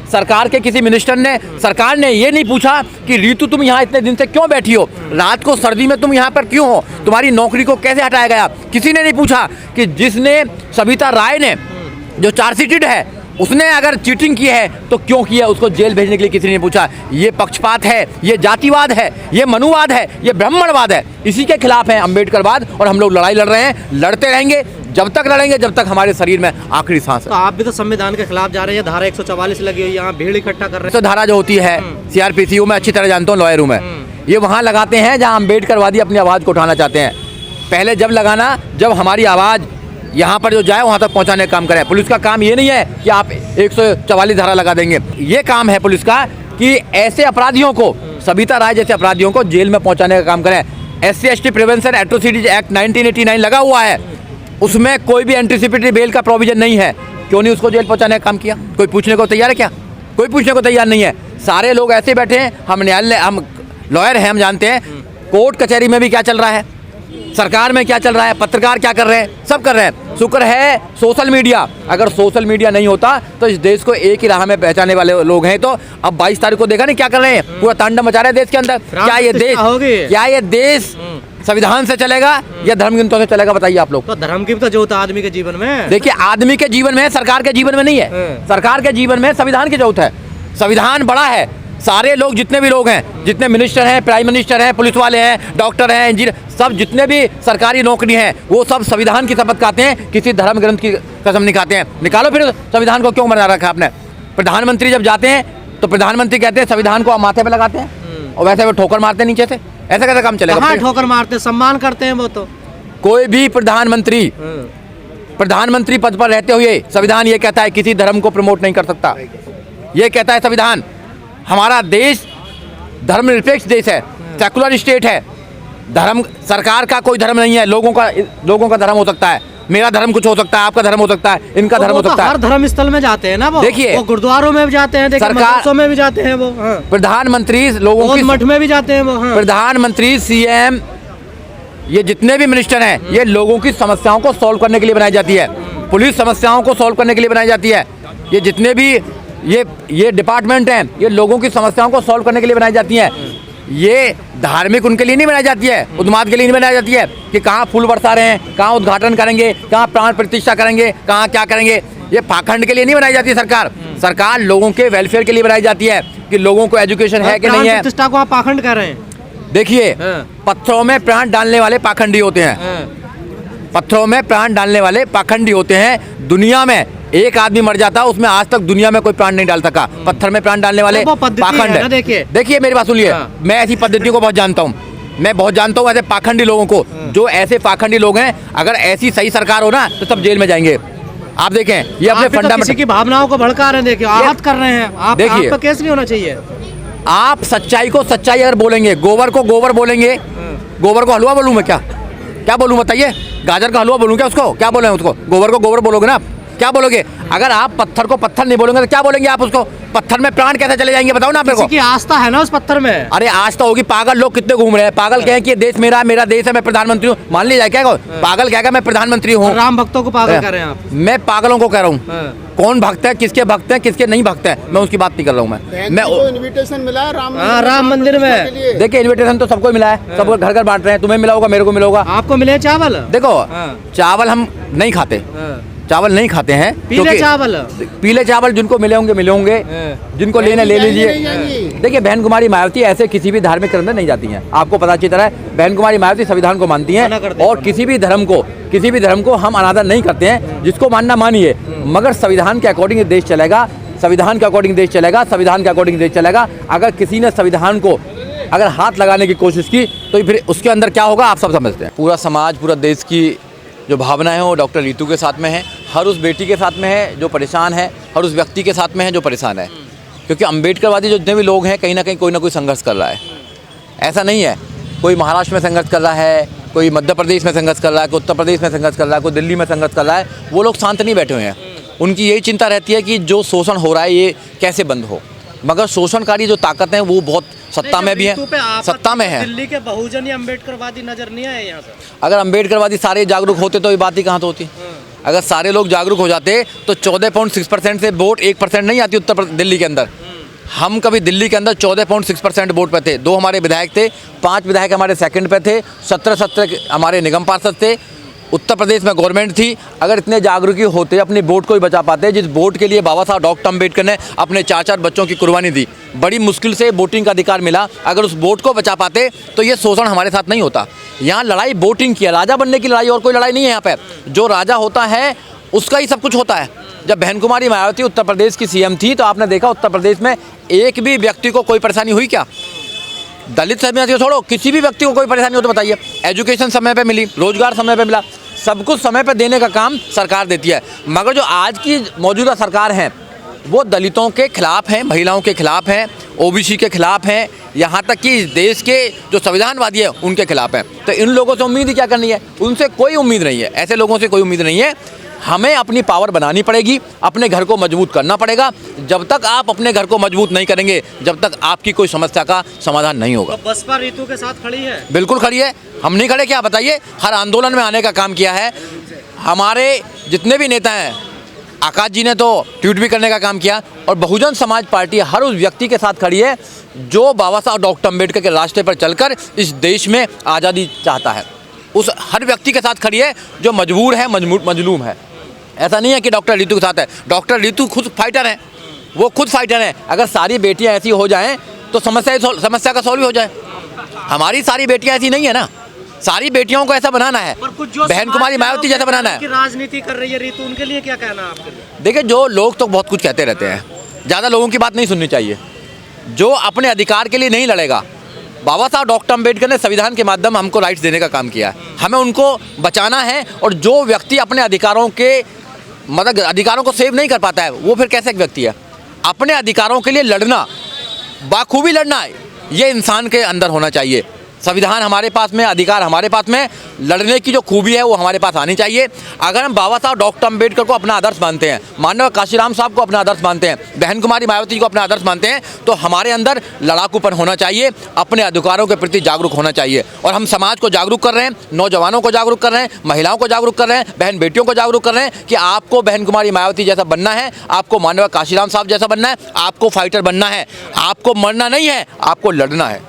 सरकार के किसी मिनिस्टर ने, सरकार ने ये नहीं पूछा कि रीतू तुम यहाँ इतने दिन से क्यों बैठी हो, रात को सर्दी में तुम यहाँ पर क्यों हो, तुम्हारी नौकरी को कैसे हटाया गया, किसी ने नहीं पूछा कि जिसने सविता राय ने जो चार्जशीटेड है उसने अगर चीटिंग की है तो क्यों किया, उसको जेल भेजने के लिए किसी ने नहीं पूछा। ये पक्षपात है, ये जातिवाद है, ये मनुवाद है, ये ब्राह्मणवाद है। इसी के खिलाफ है अम्बेडकरवाद और हम लोग लड़ाई लड़ रहे हैं, लड़ते रहेंगे, जब तक लड़ेंगे जब तक हमारे शरीर में आखिरी सांस है। तो आप भी तो संविधान के खिलाफ जा रहे हैं, धारा 144 लगी हुई है, यहाँ भीड़ इकट्ठा कर रहे हैं। तो धारा जो होती है CRPC मैं अच्छी तरह जानता हूँ, लॉयर हूँ मैं, ये वहाँ लगाते हैं जहाँ अम्बेडकरवादी अपनी आवाज़ को उठाना चाहते हैं। पहले जब लगाना जब हमारी आवाज़ यहाँ पर जो जाए वहाँ तक पहुँचाने का काम करें। पुलिस का काम ये नहीं है कि आप 144 धारा लगा देंगे, ये काम है पुलिस का कि ऐसे अपराधियों को, सविता राय जैसे अपराधियों को जेल में पहुँचाने का काम करें। SC/ST प्रिवेंशन एट्रोसिटीज एक्ट 1989 लगा हुआ है, उसमें कोई भी एंटीसिपेटरी बेल का प्रोविजन नहीं है। क्यों नहीं उसको जेल पहुँचाने का काम किया? कोई पूछने को तैयार है क्या? कोई पूछने को तैयार नहीं है। सारे लोग ऐसे बैठे हैं, हम न्यायालय, हम लॉयर हैं, हम जानते हैं कोर्ट कचहरी में भी क्या चल रहा है, सरकार में क्या चल रहा है, पत्रकार क्या कर रहे हैं, सब कर रहे हैं। शुक्र है सोशल मीडिया, अगर सोशल मीडिया नहीं होता तो इस देश को एक ही राह में पहचाने वाले लोग हैं। तो अब 22 तारीख को देखा नहीं क्या कर रहे हैं, पूरा तांडव मचा रहे हैं देश के अंदर। क्या ये देश संविधान से चलेगा या धर्म ग्रंथों से चलेगा, बताइए आप लोग। तो धर्म की तो जो होता है आदमी के जीवन में, देखिए आदमी के जीवन में, सरकार के जीवन में नहीं है। सरकार के जीवन में संविधान की जरूरत है। संविधान बड़ा है, सारे लोग जितने भी लोग हैं, जितने मिनिस्टर हैं, प्राइम मिनिस्टर हैं, पुलिस वाले हैं, डॉक्टर हैं, इंजीनियर, सब जितने भी सरकारी नौकरी हैं वो सब संविधान की शपथ खाते हैं, किसी धर्म ग्रंथ की कसम नहीं खाते हैं। निकालो फिर संविधान को क्यों बना रखा आपने। प्रधानमंत्री जब जाते हैं तो प्रधानमंत्री कहते हैं संविधान को आप माथे पे लगाते हैं और वैसे वो ठोकर मारते हैं नीचे से, ऐसा कैसा काम चलेगा? कहाँ ठोकर मारते, सम्मान करते हैं वो तो। कोई भी प्रधानमंत्री पद पर रहते हुए संविधान ये कहता है किसी धर्म को प्रमोट नहीं कर सकता, ये कहता है संविधान। हमारा देश धर्मनिरपेक्ष देश है, सेकुलर स्टेट है। धर्म, सरकार का कोई धर्म नहीं है, लोगों का धर्म हो सकता है। मेरा धर्म कुछ हो सकता है, आपका धर्म हो सकता है, इनका धर्म हो सकता है। हर धर्म स्थल में जाते हैं ना वो, देखिए वो गुरुद्वारों में भी जाते हैं, सरकार में भी जाते हैं वो, प्रधानमंत्री लोगों की मठ में भी जाते हैं वो, प्रधानमंत्री, CM, ये जितने भी मिनिस्टर हैं ये लोगों की समस्याओं को सॉल्व करने के लिए बनाई जाती है। पुलिस समस्याओं को सॉल्व करने के लिए बनाई जाती है। ये जितने भी ये डिपार्टमेंट हैं ये लोगों की समस्याओं को सॉल्व करने के लिए बनाई जाती हैं। ये धार्मिक उनके लिए नहीं बनाई जाती है, उन्माद के लिए नहीं बनाई जाती है कि कहाँ फूल बरसा रहे हैं, कहाँ उद्घाटन करेंगे, कहाँ प्राण प्रतिष्ठा करेंगे, कहाँ क्या करेंगे। ये पाखंड के लिए नहीं बनाई जाती है सरकार। सरकार लोगों के वेलफेयर के लिए बनाई जाती है कि लोगों को एजुकेशन है कि नहीं है। प्रतिष्ठा को आप पाखंड कह रहे हैं? देखिए पत्थरों में प्राण डालने वाले पाखंडी होते हैं, पत्थरों में प्राण डालने वाले पाखंडी होते हैं। दुनिया में एक आदमी मर जाता है, उसमें आज तक दुनिया में कोई प्राण नहीं डाल सका। पत्थर में प्राण डालने वाले पाखंड है। देखिए मेरी बात सुनिए, मैं ऐसी पद्धति को बहुत जानता हूँ, मैं बहुत जानता हूँ ऐसे पाखंडी लोगों को। जो ऐसे पाखंडी लोग हैं, अगर ऐसी सही सरकार हो ना तो सब जेल में जाएंगे। आप देखें ये अपने फंडामेंटल की भावनाओं को भड़का रहे हैं, देखिए आहत कर रहे हैं। आप देखिए केस नहीं होना चाहिए। आप सच्चाई को सच्चाई अगर बोलेंगे, गोबर को गोबर बोलेंगे, गोबर को हलवा बोलूँ मैं? क्या बोलूँ बताइए? गाजर का हलवा बोलूँ क्या उसको? क्या बोले उसको? गोबर को गोबर बोलोगे ना आप? क्या बोलोगे? अगर आप पत्थर को पत्थर नहीं बोलोगे तो क्या बोलेंगे आप उसको? पत्थर में प्राण कैसे चले जाएंगे बताओ ना आप मेरे को? किसी की आस्था है ना उस पत्थर में। अरे आस्था होगी, पागल लोग कितने घूम रहे हैं। पागल कहें कि ये देश मेरा देश है, मैं प्रधानमंत्री हूँ, मान लीजिए क्या? पागल कहेगा मैं प्रधानमंत्री हूँ। राम भक्तों को पागल कर रहे हैं आप। मैं पागलों को कह रहा हूँ, कौन भक्त है, किसके भक्त है, किसके नहीं भक्त है, मैं उसकी बात नहीं कर रहा हूँ। मैं इनविटेशन मिला है राम मंदिर में। देखिए इनविटेशन तो सबको मिला है, सब घर घर बांट रहे हैं। तुम्हें मिला होगा, मेरे को मिला होगा। आपको मिले चावल? देखो चावल हम नहीं खाते, चावल नहीं खाते हैं। पीले चावल जिनको मिले होंगे, जिनको लेने ले लीजिए। देखिए बहन कुमारी मायावती ऐसे किसी भी धार्मिक कर्म में नहीं जाती हैं, आपको पता अच्छी तरह है। बहन कुमारी मायावती संविधान को मानती हैं और किसी भी धर्म को हम अनादर नहीं करते हैं। जिसको मानना मानिए, मगर संविधान के अकॉर्डिंग देश चलेगा, संविधान के अकॉर्डिंग देश चलेगा, संविधान के अकॉर्डिंग देश चलेगा। अगर किसी ने संविधान को अगर हाथ लगाने की कोशिश की तो फिर उसके अंदर क्या होगा आप सब समझते हैं। पूरा समाज, पूरा देश की जो भावना है वो डॉक्टर रीतू के साथ में है। हर उस बेटी के साथ में है जो परेशान है, हर उस व्यक्ति के साथ में है जो परेशान है। क्योंकि अम्बेडकरवादी जो जितने भी लोग हैं कहीं ना कहीं कोई ना कोई संघर्ष कर रहा है। ऐसा नहीं है कोई महाराष्ट्र में संघर्ष कर रहा है, कोई मध्य प्रदेश में संघर्ष कर रहा है, कोई उत्तर प्रदेश में संघर्ष कर रहा है, कोई दिल्ली में संघर्ष कर रहा है। वो लोग शांत नहीं बैठे हुए हैं। उनकी यही चिंता रहती है कि जो शोषण हो रहा है ये कैसे बंद हो। मगर शोषणकारी जो ताकत है वो बहुत सत्ता में भी है, सत्ता में है। दिल्ली के बहुजन ही अम्बेडकरवादी नजर नहीं आए यहाँ से। अगर अम्बेडकरवादी सारे जागरूक होते तो ये बात ही कहाँ तो होती। अगर सारे लोग जागरूक हो जाते तो 14.6% से वोट 1% नहीं आती दिल्ली के अंदर। हम कभी दिल्ली के अंदर 14.6% वोट पे थे। 2 हमारे विधायक थे, 5 विधायक हमारे सेकंड पे थे, 17 हमारे निगम पार्षद थे। उत्तर प्रदेश में गवर्नमेंट थी। अगर इतने जागरूक होते, अपनी वोट को ही बचा पाते, जिस वोट के लिए बाबा साहब डॉक्टर अम्बेडकर ने अपने 4-4 बच्चों की कुर्बानी दी, बड़ी मुश्किल से वोटिंग का अधिकार मिला, अगर उस वोट को बचा पाते तो ये शोषण हमारे साथ नहीं होता। यहाँ लड़ाई वोटिंग की है, राजा बनने की लड़ाई, और कोई लड़ाई नहीं है यहाँ पे। जो राजा होता है उसका ही सब कुछ होता है। जब बहन कुमारी मायावती उत्तर प्रदेश की सीएम थी तो आपने देखा उत्तर प्रदेश में एक भी व्यक्ति को कोई परेशानी हुई क्या? दलित समुदाय को छोड़ो, किसी भी व्यक्ति को कोई परेशानी हो तो बताइए। एजुकेशन समय पे मिली, रोजगार समय पे मिला, सब कुछ समय पे देने का काम सरकार देती है। मगर जो आज की मौजूदा सरकार है वो दलितों के खिलाफ है, महिलाओं के खिलाफ है, ओबीसी के खिलाफ है, यहाँ तक कि देश के जो संविधानवादी है उनके खिलाफ है। तो इन लोगों से उम्मीद ही क्या करनी है? उनसे कोई उम्मीद नहीं है, ऐसे लोगों से कोई उम्मीद नहीं है। हमें अपनी पावर बनानी पड़ेगी, अपने घर को मजबूत करना पड़ेगा। जब तक आप अपने घर को मजबूत नहीं करेंगे, जब तक आपकी कोई समस्या का समाधान नहीं होगा। तो बसपा रीतू के साथ खड़ी है? बिल्कुल खड़ी है। हम नहीं खड़े क्या? बताइए। हर आंदोलन में आने का काम किया है। हमारे जितने भी नेता हैं, आकाश जी ने तो ट्वीट भी करने का काम किया, और बहुजन समाज पार्टी हर उस व्यक्ति के साथ खड़ी है जो बाबा साहब डॉक्टर अम्बेडकर के रास्ते पर चलकर इस देश में आज़ादी चाहता है। उस हर व्यक्ति के साथ खड़ी है जो मजबूर है, मजलूम है। ऐसा नहीं है कि डॉक्टर रीतू के साथ है। डॉक्टर रीतू खुद फाइटर हैं, वो खुद फाइटर हैं। अगर सारी बेटियां ऐसी हो जाएं तो समस्या का सॉल्व हो जाए। हमारी सारी बेटियां ऐसी नहीं है ना, सारी बेटियों को ऐसा बनाना है, बहन कुमारी मायावती जैसा बनाना है। राजनीति कर रही है रीतू, उनके लिए क्या कहना है आपके लिए? देखिए, जो लोग तो बहुत कुछ कहते रहते हैं, ज़्यादा लोगों की बात नहीं सुननी चाहिए। जो अपने अधिकार के लिए नहीं लड़ेगा, बाबा साहब डॉक्टर अम्बेडकर ने संविधान के माध्यम हमको राइट्स देने का काम किया है, हमें उनको बचाना है। और जो व्यक्ति अपने अधिकारों को सेव नहीं कर पाता है, वो फिर कैसे एक व्यक्ति है? अपने अधिकारों के लिए लड़ना, बाखूबी लड़ना, ये इंसान के अंदर होना चाहिए। संविधान हमारे पास में, अधिकार हमारे पास में, लड़ने की जो खूबी है वो हमारे पास आनी चाहिए। अगर हम बाबा साहब डॉक्टर अम्बेडकर को अपना आदर्श मानते हैं, माननीय काशीराम साहब को अपना आदर्श मानते हैं, बहन कुमारी मायावती को अपना आदर्श मानते हैं, तो हमारे अंदर लड़ाकूपन होना चाहिए, अपने अधिकारों के प्रति जागरूक होना चाहिए। और हम समाज को जागरूक कर रहे हैं, नौजवानों को जागरूक कर रहे हैं, महिलाओं को जागरूक कर रहे हैं, बहन बेटियों को जागरूक कर रहे हैं कि आपको बहन कुमारी मायावती जैसा बनना है, आपको माननीय काशीराम साहब जैसा बनना है, आपको फाइटर बनना है, आपको मरना नहीं है, आपको लड़ना है।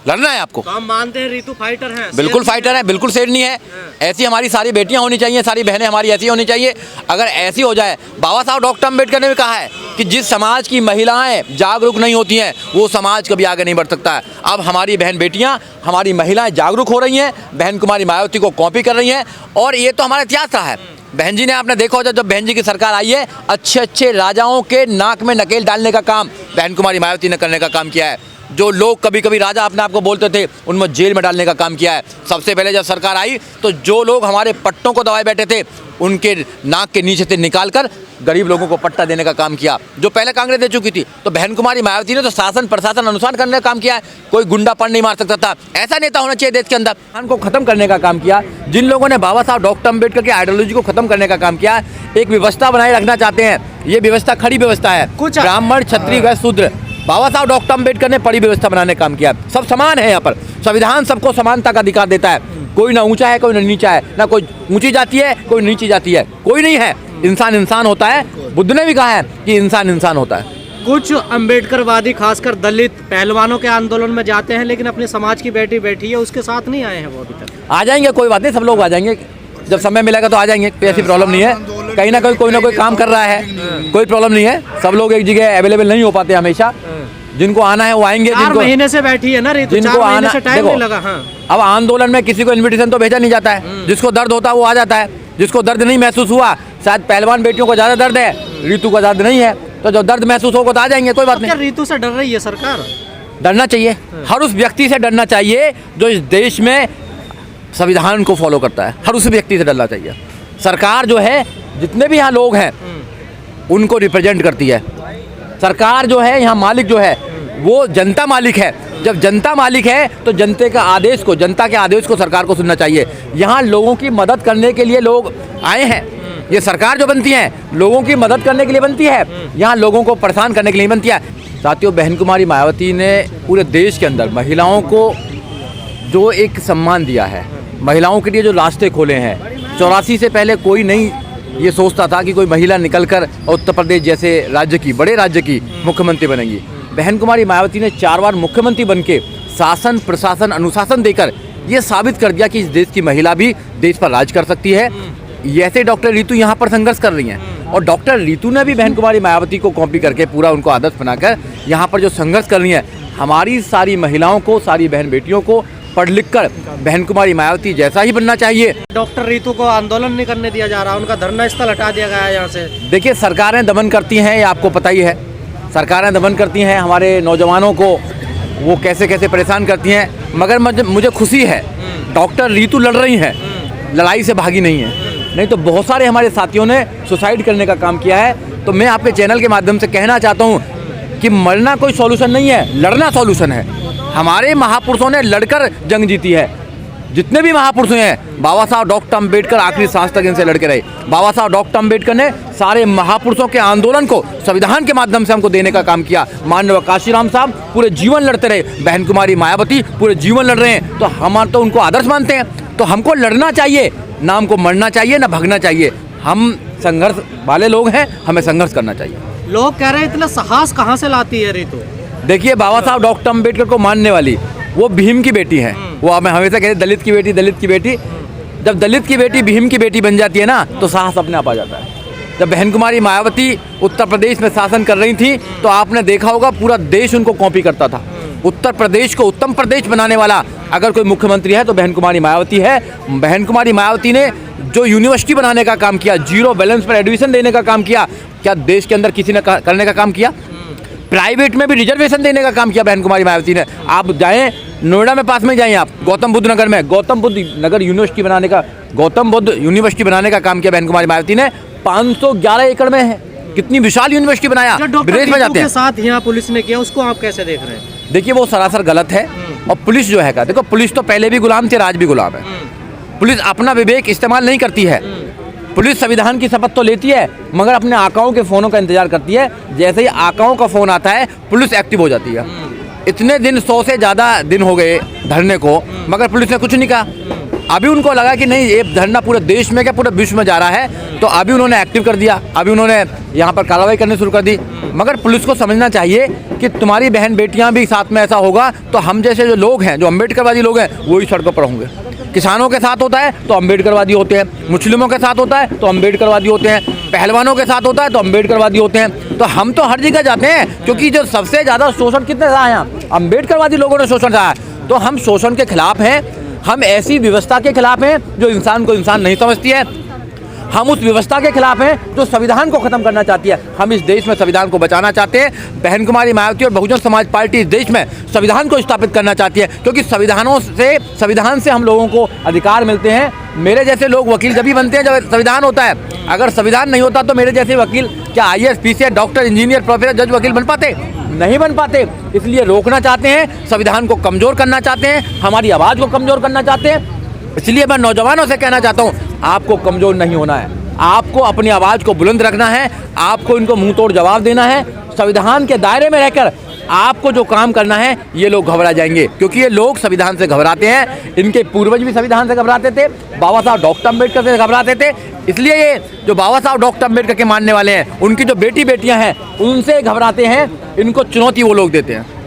लड़ना है आपको। तो हम मानते हैं रीतू फाइटर है? बिल्कुल फाइटर है, बिल्कुल शेरनी है। ऐसी हमारी सारी बेटियां होनी चाहिए, सारी बहनें हमारी ऐसी होनी चाहिए। अगर ऐसी हो जाए, बाबा साहब डॉक्टर अम्बेडकर ने भी कहा है कि जिस समाज की महिलाएं जागरूक नहीं होती हैं वो समाज कभी आगे नहीं बढ़ सकता है। अब हमारी बहन बेटियां, हमारी महिलाएं जागरूक हो रही हैं, बहन कुमारी मायावती को कॉपी कर रही हैं, और ये तो हमारा इतिहास रहा है। बहन जी ने, आपने देखा होगा जब बहन जी की सरकार आई है, अच्छे अच्छे राजाओं के नाक में नकेल डालने का काम बहन कुमारी मायावती ने करने का काम किया है। जो लोग कभी कभी राजा अपने आप को बोलते थे, उनमें जेल में डालने का काम किया है। सबसे पहले जब सरकार आई तो जो लोग हमारे पट्टों को दबाए बैठे थे, उनके नाक के नीचे से निकालकर गरीब लोगों को पट्टा देने का काम किया, जो पहले कांग्रेस दे चुकी थी। तो बहन कुमारी मायावती ने तो शासन प्रशासन अनुसार करने का काम किया है। कोई गुंडा पण नहीं मार सकता था। ऐसा नेता होना चाहिए देश के अंदर। को खत्म करने का काम किया। जिन लोगों ने बाबा साहब डॉक्टर अम्बेडकर की आइडियोलॉजी को खत्म करने का काम किया, एक व्यवस्था बनाए रखना चाहते हैं। ये व्यवस्था खड़ी व्यवस्था है, ब्राह्मण क्षत्रिय वैश्य शूद्र। बाबा साहब डॉक्टर अम्बेडकर ने बड़ी व्यवस्था बनाने का काम किया। सब समान है यहाँ पर, संविधान सबको समानता का अधिकार देता है। कोई ना ऊंचा है, कोई ना नीचा है, ना कोई ऊंची जाति है, कोई नीची जाति है, कोई नहीं है। इंसान इंसान होता है। बुद्ध ने भी कहा है कि इंसान इंसान होता है। कुछ अम्बेडकरवादी खासकर दलित पहलवानों के आंदोलन में जाते हैं, लेकिन अपने समाज की बेटी बैठी है उसके साथ नहीं आए हैं वो अभी तक। आ जाएंगे, कोई बात नहीं, सब लोग आ जाएंगे, जब समय मिलेगा तो आ जाएंगे, कोई ऐसी प्रॉब्लम नहीं है। कहीं ना कोई काम कर रहा है, कोई प्रॉब्लम नहीं है। सब लोग एक जगह अवेलेबल नहीं हो पाते हमेशा। जिनको आना है वो आएंगे। 4 महीने से बैठी है ना रीतू, जिनको आना से टाइम नहीं लगा। हाँ। अब आंदोलन में किसी को इन्विटेशन तो भेजा नहीं जाता है। जिसको दर्द होता है वो आ जाता है, जिसको दर्द नहीं महसूस हुआ, शायद पहलवान बेटियों को ज्यादा दर्द है, रीतू को दर्द नहीं है, तो जो दर्द महसूस होगा तो आ जाएंगे, कोई बात नहीं। रीतू से डर रही है सरकार? डरना चाहिए, हर उस व्यक्ति से डरना चाहिए जो इस देश में संविधान को फॉलो करता है। हर उस व्यक्ति से डरना चाहिए। सरकार जो है, जितने भी यहाँ लोग हैं उनको रिप्रेजेंट करती है। सरकार जो है, यहाँ मालिक जो है वो जनता मालिक है। जब जनता मालिक है तो जनता के आदेश को सरकार को सुनना चाहिए। यहाँ लोगों की मदद करने के लिए लोग आए हैं। ये सरकार जो बनती है लोगों की मदद करने के लिए बनती है, यहाँ लोगों को परेशान करने के लिए बनती है। साथियों, बहन कुमारी मायावती ने पूरे देश के अंदर महिलाओं को जो एक सम्मान दिया है, महिलाओं के लिए जो रास्ते खोले हैं, 84 से पहले कोई नहीं ये सोचता था कि कोई महिला निकलकर उत्तर प्रदेश जैसे राज्य की, बड़े राज्य की मुख्यमंत्री बनेगी। बहन कुमारी मायावती ने 4 बार मुख्यमंत्री बनके शासन, प्रशासन, अनुशासन देकर ये साबित कर दिया कि इस देश की महिला भी देश पर राज कर सकती है। ऐसे डॉक्टर रीतू यहाँ पर संघर्ष कर रही हैं और डॉक्टर रीतू ने भी बहन कुमारी मायावती को कॉपी करके पूरा उनको आदर्श बनाकर यहाँ पर जो संघर्ष कर रही हैं, हमारी सारी महिलाओं को, सारी बहन बेटियों को पढ़ लिख कर बहन कुमारी मायावती जैसा ही बनना चाहिए। डॉक्टर रीतू को आंदोलन नहीं करने दिया जा रहा, उनका धरना स्थल हटा दिया गया है यहाँ से। देखिए, सरकारें दमन करती हैं, ये आपको पता ही है। सरकारें दमन करती हैं, हमारे नौजवानों को वो कैसे कैसे परेशान करती हैं, मगर मुझे खुशी है डॉक्टर रीतू लड़ रही हैं, लड़ाई से भागी नहीं है। नहीं तो बहुत सारे हमारे साथियों ने सुसाइड करने का काम किया है। तो मैं आपके चैनल के माध्यम से कहना चाहता हूँ कि मरना कोई सॉल्यूशन नहीं है, लड़ना सॉल्यूशन है। हमारे महापुरुषों ने लड़कर जंग जीती है। जितने भी महापुरुष हैं, बाबा साहब डॉक्टर अम्बेडकर आखिरी सांस तक इनसे लड़के रहे। बाबा साहब डॉक्टर अम्बेडकर ने सारे महापुरुषों के आंदोलन को संविधान के माध्यम से हमको देने का काम किया। माननीय काशीराम साहब पूरे जीवन लड़ते रहे, बहन कुमारी मायावती पूरे जीवन लड़ रहे हैं, तो हम तो उनको आदर्श मानते हैं। तो हमको लड़ना चाहिए, ना हमको मरना चाहिए, ना भागना चाहिए। हम संघर्ष वाले लोग हैं, हमें संघर्ष करना चाहिए। लोग कह रहे हैं इतना साहस कहाँ से लाती है रीतू? देखिए, बाबा साहब डॉक्टर अम्बेडकर को मानने वाली वो भीम की बेटी है। वो हमें हमेशा कहते दलित की बेटी, दलित की बेटी। जब दलित की बेटी भीम की बेटी बन जाती है ना, तो साहस अपने आप आ जाता है। जब बहन कुमारी मायावती उत्तर प्रदेश में शासन कर रही थी, तो आपने देखा होगा पूरा देश उनको कॉपी करता था। उत्तर प्रदेश को उत्तम प्रदेश बनाने वाला अगर कोई मुख्यमंत्री है तो बहन कुमारी मायावती है। बहन कुमारी मायावती ने जो यूनिवर्सिटी बनाने का काम किया, जीरो बैलेंस पर एडमिशन देने का काम किया, क्या देश के अंदर किसी ने करने का काम किया? प्राइवेट में भी रिजर्वेशन देने का काम किया बहन कुमारी मायावती ने। आप जाएं नोएडा में, पास में जाएं आप, गौतम बुद्ध नगर में गौतम बुद्ध नगर यूनिवर्सिटी बनाने का, गौतम बुद्ध यूनिवर्सिटी बनाने का काम किया बहन कुमारी मायावती ने। 511 एकड़ में है, कितनी विशाल यूनिवर्सिटी बनाया। विदेश में जाते हैं साथ यहाँ पुलिस ने किया, उसको आप कैसे देख रहे हैं? देखिए, वो सरासर गलत है। और पुलिस जो है का, देखो पुलिस तो पहले भी गुलाम थी, आज भी गुलाम है। पुलिस अपना विवेक इस्तेमाल नहीं करती है। पुलिस संविधान की शपथ तो लेती है, मगर अपने आकाओं के फ़ोनों का इंतजार करती है। जैसे ही आकाओं का फ़ोन आता है, पुलिस एक्टिव हो जाती है। इतने दिन, 100 से ज़्यादा दिन हो गए धरने को, मगर पुलिस ने कुछ नहीं कहा। अभी उनको लगा कि नहीं, ये धरना पूरे देश में क्या पूरे विश्व में जा रहा है, तो अभी उन्होंने एक्टिव कर दिया, अभी उन्होंने यहाँ पर कार्रवाई करनी शुरू कर दी। मगर पुलिस को समझना चाहिए कि तुम्हारी बहन बेटियाँ भी साथ में ऐसा होगा तो हम जैसे जो लोग हैं, जो अम्बेडकरवादी लोग हैं, वही सड़कों पर होंगे। किसानों के साथ होता है तो अम्बेडकरवादी होते हैं, मुस्लिमों के साथ होता है तो अम्बेडकरवादी होते हैं, पहलवानों के साथ होता है तो अम्बेडकरवादी होते हैं। तो हम तो हर जगह जाते हैं, क्योंकि जो सबसे ज़्यादा शोषण कितने रहा है यहाँ, अम्बेडकरवादी लोगों ने शोषण रहा है। तो हम शोषण के खिलाफ हैं, हम ऐसी व्यवस्था के खिलाफ हैं जो इंसान को इंसान नहीं समझती है। हम उस व्यवस्था के खिलाफ हैं जो संविधान को खत्म करना चाहती है। हम इस देश में संविधान को बचाना चाहते हैं। बहन कुमारी मायावती और बहुजन समाज पार्टी इस देश में संविधान को स्थापित करना चाहती है, क्योंकि संविधान से हम लोगों को अधिकार मिलते हैं। मेरे जैसे लोग वकील जब भी बनते हैं जब संविधान होता है। अगर संविधान नहीं होता तो मेरे जैसे वकील क्या IAS, PCS, doctor, engineer, professor, जज, वकील बन पाते? नहीं बन पाते। इसलिए रोकना चाहते हैं, संविधान को कमज़ोर करना चाहते हैं, हमारी आवाज़ को कमज़ोर करना चाहते हैं। इसलिए मैं नौजवानों से कहना चाहता हूँ, आपको कमज़ोर नहीं होना है, आपको अपनी आवाज़ को बुलंद रखना है, आपको इनको मुंह तोड़ जवाब देना है। संविधान के दायरे में रहकर आपको जो काम करना है, ये लोग घबरा जाएंगे, क्योंकि ये लोग संविधान से घबराते हैं। इनके पूर्वज भी संविधान से घबराते थे, बाबा साहब डॉक्टर अम्बेडकर से घबराते थे। इसलिए ये जो बाबा साहब डॉक्टर अम्बेडकर के मानने वाले हैं, उनकी जो बेटियां हैं, उनसे घबराते हैं। इनको चुनौती वो लोग देते हैं।